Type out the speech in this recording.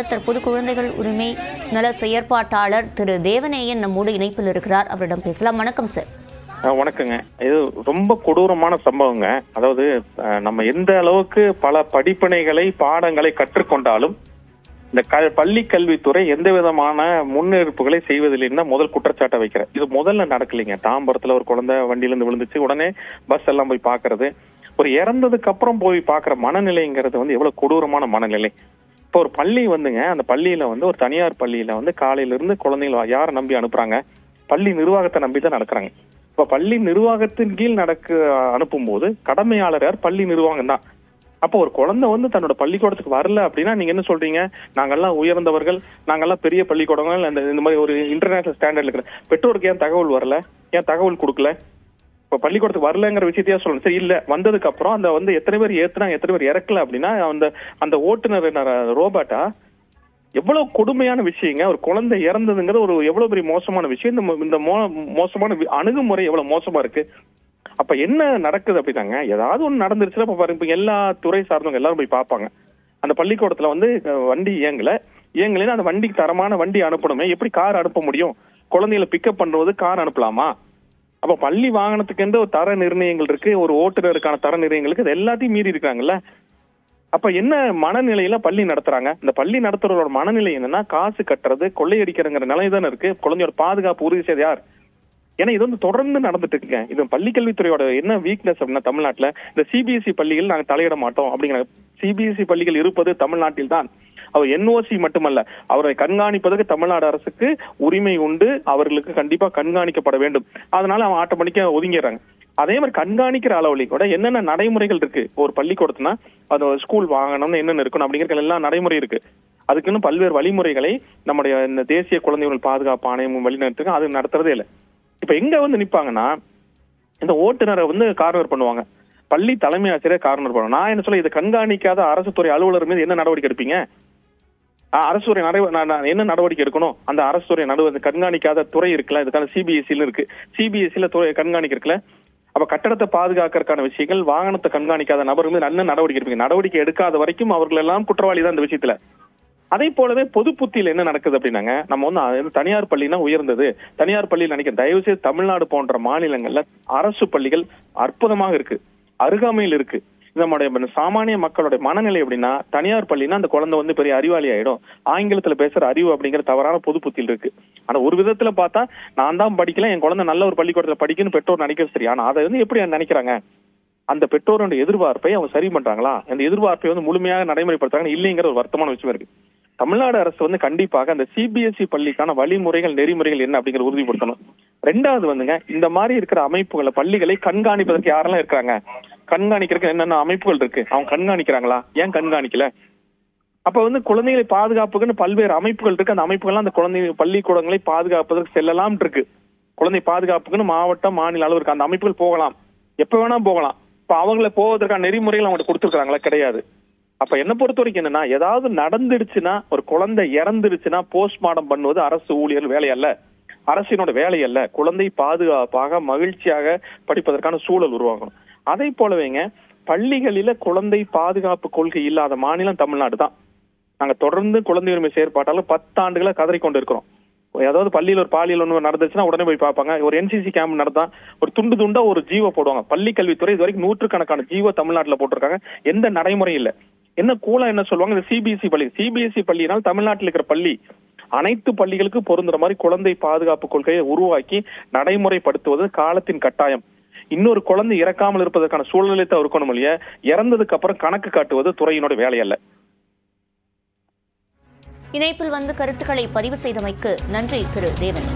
தற்போது குழந்தைகள் உரிமை நல செயற்பாட்டாளர் திரு தேவநேயன் நம்மோடு இணைப்பில் இருக்கிறார். அவரிடம் பேசலாம். வணக்கம் சார். வணக்கங்க. இது ரொம்ப கொடூரமான சம்பவங்க. அதாவது நம்ம எந்த அளவுக்கு பல படிப்பினைகளை பாடங்களை கற்றுக்கொண்டாலும் இந்த பள்ளி கல்வித்துறை எந்த விதமான முன்னெடுப்புகளை செய்வதில்லைன்னா முதல் குற்றச்சாட்டை வைக்கிறேன். இது முதல்ல நடக்கலைங்க. தாம்பரத்துல ஒரு குழந்தை வண்டியிலிருந்து விழுந்துச்சு, உடனே பஸ் எல்லாம் போய் பாக்குறது, ஒரு இறந்ததுக்கு அப்புறம் போய் பாக்குற மனநிலைங்கிறது எவ்வளவு கொடூரமான மனநிலை. இப்போ ஒரு பள்ளி அந்த பள்ளியில ஒரு தனியார் பள்ளியில காலையில இருந்து குழந்தைகள் யாரை நம்பி அனுப்புறாங்க? பள்ளி நிர்வாகத்தை நம்பி தான் நடக்கிறாங்க. இப்ப பள்ளி நிர்வாகத்தின் கீழ் அனுப்பும் போது கடமையாளர் யார்? பள்ளி நிர்வாகம் தான். அப்போ ஒரு குழந்தை தன்னோட பள்ளிக்கூடத்துக்கு வரல அப்படின்னா நீங்க என்ன சொல்றீங்க? நாங்கெல்லாம் உயர்ந்தவர்கள், நாங்கெல்லாம் பெரிய பள்ளிக்கூடங்கள், இந்த மாதிரி ஒரு இன்டர்நேஷனல் ஸ்டாண்டர்ட்ல இருக்கிற பெற்றோருக்கு ஏன் தகவல் வரல? ஏன் தகவல் கொடுக்கல? இப்ப பள்ளிக்கூடத்துக்கு வரலங்கிற விஷயத்தையா சொல்லணும். சரி, இல்ல வந்ததுக்கு அப்புறம் அந்த எத்தனை பேர் ஏத்துனாங்க, எத்தனை பேர் இறக்கல அப்படின்னா அந்த ஓட்டுநர் ரோபோட்டா எவ்வளவு கொடுமையான விஷயங்க. ஒரு குழந்தை இறந்ததுங்கிற ஒரு எவ்வளவு பெரிய மோசமான விஷயம். இந்த மோசமான அணுகுமுறை எவ்வளவு மோசமா இருக்கு. அப்ப என்ன நடக்குது அப்படின்னாங்க, ஏதாவது ஒண்ணு நடந்துருச்சுன்னா இப்ப பாருங்க, எல்லா துறை சார்ந்தவங்க எல்லாரும் போய் பார்ப்பாங்க. அந்த பள்ளிக்கூடத்துல வண்டி இயங்கலைன்னா அந்த வண்டிக்கு தரமான வண்டி அனுப்பணுமே. எப்படி கார் அனுப்ப முடியும்? குழந்தைகளை பிக்கப் பண்றது கார் அனுப்பலாமா? அப்ப பள்ளி வாகனத்துக்கு ஒரு தர நிர்ணயங்கள் இருக்கு, ஒரு ஓட்டுநருக்கான தர நிர்ணயங்களுக்கு இது எல்லாத்தையும் மீறி இருக்காங்கல்ல. அப்ப என்ன மனநிலையில பள்ளி நடத்துறாங்க? இந்த பள்ளி நடத்துறவரோட மனநிலை என்னன்னா, காசு கட்டுறது, கொள்ளையடிக்கிறங்கிற நிலை தானே இருக்கு. குழந்தையோட பாதுகாப்பு உறுதி செய்ய யார்? ஏன்னா இது தொடர்ந்து நடந்துட்டு இருக்குங்க. இது பள்ளி கல்வித்துறையோட என்ன வீக்னஸ் அப்படின்னா, தமிழ்நாட்டுல இந்த சிபிஎஸ்இ பள்ளிகள் நாங்க தலையிட மாட்டோம் அப்படிங்கிற. சிபிஎஸ்இ பள்ளிகள் இருப்பது தமிழ்நாட்டில் தான். அவர் என்ஓசி மட்டுமல்ல, அவரை கண்காணிப்பதற்கு தமிழ்நாடு அரசுக்கு உரிமை உண்டு. அவர்களுக்கு கண்டிப்பா கண்காணிக்கப்பட வேண்டும். அதனால அவன் ஆட்டோமேட்டிக்கா ஒதுங்கிடுறாங்க. அதே மாதிரி கண்காணிக்கிற அளவுல கூட என்னென்ன நடைமுறைகள் இருக்கு. ஒரு பள்ளிக்கூடத்துனா அது ஸ்கூல் வாங்கணும்னு என்னென்ன இருக்கணும் அப்படிங்கிற எல்லாம் நடைமுறை இருக்கு. அதுக்குன்னு பல்வேறு வழிமுறைகளை நம்முடைய இந்த தேசிய குழந்தைகள் பாதுகாப்பு ஆணையமும் வழிநடத்துக்கு அது நடத்துறதே இல்லை. இப்ப எங்க நிப்பாங்கன்னா, இந்த ஓட்டுநரை கார்னர் பண்ணுவாங்க, பள்ளி தலைமை ஆசிரியர் கார்னர் பண்ணுவாங்க. நான் என்ன சொல்ல, இதை கண்காணிக்காத அரசு துறை அலுவலர் மீது என்ன நடவடிக்கை எடுப்பீங்க? அரசு துறை என்ன நடவடிக்கை எடுக்கணும்? அந்த அரசு துறை கண்காணிக்காத துறை இருக்குல்ல, இதுக்கான சிபிஎஸ்இல இருக்கு. சிபிஎஸ்இல துறை கண்காணிக்க இருக்குல்ல. அப்ப கட்டடத்தை பாதுகாக்கிறதுக்கான விஷயங்கள், வாகனத்தை கண்காணிக்காத நபர் மீது என்ன நடவடிக்கை எடுப்பீங்க? நடவடிக்கை எடுக்காத வரைக்கும் அவர்கள் எல்லாம் குற்றவாளி தான் இந்த விஷயத்துல. அதே போலவே பொது புத்தியில என்ன நடக்குது அப்படின்னாங்க, நம்ம தனியார் பள்ளினா உயர்ந்தது, தனியார் பள்ளியில் நினைக்க தயவு செய்து தமிழ்நாடு போன்ற மாநிலங்கள்ல அரசு பள்ளிகள் அற்புதமாக இருக்கு, அருகாமையில் இருக்கு. நம்முடைய சாமானிய மக்களுடைய மனநிலை எப்படின்னா, தனியார் பள்ளினா அந்த குழந்தை பெரிய அறிவாளி ஆயிடும், ஆங்கிலத்துல பேசுற அறிவு அப்படிங்கிற தவறான பொது புத்தியில் இருக்கு. ஆனா ஒரு விதத்துல பார்த்தா, நான் தான் படிக்கல, என் குழந்தை நல்ல ஒரு பள்ளிக்கூடத்துல படிக்கணும்னு பெற்றோர் நினைக்கிறது சரி. ஆனா அதை எப்படி நினைக்கிறாங்க? அந்த பெற்றோருடைய எதிர்பார்ப்பை அவங்க சரி பண்றாங்களா? அந்த எதிர்பார்ப்பை முழுமையாக நடைமுறைப்படுத்துறாங்க இல்லைங்கிற ஒரு வருத்தமான விஷயம் இருக்கு. தமிழ்நாடு அரசு கண்டிப்பாக அந்த சிபிஎஸ்இ பள்ளிக்கான வழிமுறைகள், நெறிமுறைகள் என்ன அப்படிங்கிற உறுதிப்படுத்தணும். ரெண்டாவது இந்த மாதிரி இருக்கிற அமைப்புகளை, பள்ளிகளை கண்காணிப்பதற்கு யாரெல்லாம் இருக்காங்க? கண்காணிக்கிறதுக்கு என்னென்ன அமைப்புகள் இருக்கு? அவங்க கண்காணிக்கிறாங்களா? ஏன் கண்காணிக்கல? அப்ப குழந்தைகளை பாதுகாப்புக்குன்னு பல்வேறு அமைப்புகள் இருக்கு. அந்த அமைப்புகள்லாம் அந்த பள்ளிக்கூடங்களை பாதுகாப்பதற்கு செல்லலாம் இருக்கு. குழந்தை பாதுகாப்புக்குன்னு மாவட்டம், மாநில அளவு இருக்கு. அந்த அமைப்புகள் போகலாம், எப்ப வேணா போகலாம். இப்ப அவங்களை போவதற்கான நெறிமுறைகள் அவங்க கொடுத்துருக்காங்களா? கிடையாது. அப்ப என்ன பொறுத்த வரைக்கும் என்னன்னா, ஏதாவது நடந்துடுச்சுன்னா, ஒரு குழந்தை இறந்துடுச்சுன்னா போஸ்ட்மார்ட்டம் பண்ணுவது அரசு ஊழியர்கள் வேலை அல்ல, அரசினோட வேலை அல்ல. குழந்தை பாதுகாப்பாக மகிழ்ச்சியாக படிப்பதற்கான சூழல் உருவாகணும். அதே போலவேங்க, பள்ளிகளில குழந்தை பாதுகாப்பு கொள்கை இல்லாத மாநிலம் தமிழ்நாடு தான். நாங்க தொடர்ந்து குழந்தை உரிமை செயற்பாட்டாளர் 10 ஆண்டுகளா கதறி கொண்டு இருக்கிறோம். ஏதாவது பள்ளியில் ஒரு பாலியல் ஒண்ணு நடந்துச்சுன்னா உடனே போய் பார்ப்பாங்க. ஒரு என்சிசி கேம்ப் நடத்தா ஒரு துண்டா ஒரு ஜீவோ போடுவாங்க. பள்ளி கல்வித்துறை இது வரைக்கும் நூற்றுக்கணக்கான ஜீவோ தமிழ்நாட்டுல போட்டிருக்காங்க. எந்த நடைமுறையும் இல்ல. என்ன கூலா என்ன சொல்லுவாங்க, இந்த சிபிஎஸ்இ பள்ளினால் தமிழ்நாட்டில் இருக்கிற பள்ளி அனைத்து பள்ளிகளுக்கு பொருந்துற மாதிரி குழந்தை பாதுகாப்பு கொள்கையை உருவாக்கி நடைமுறைப்படுத்துவது காலத்தின் கட்டாயம். இன்னொரு குழந்தை இறக்காமல் இருப்பதற்கான சூழ்நிலை தான் இருக்கணும் இல்லையா? இறந்ததுக்கு அப்புறம் கணக்கு காட்டுவது துறையினோட வேலை அல்ல. இணைப்பில் கருத்துக்களை பதிவு செய்தமைக்கு நன்றி திரு தேவன்.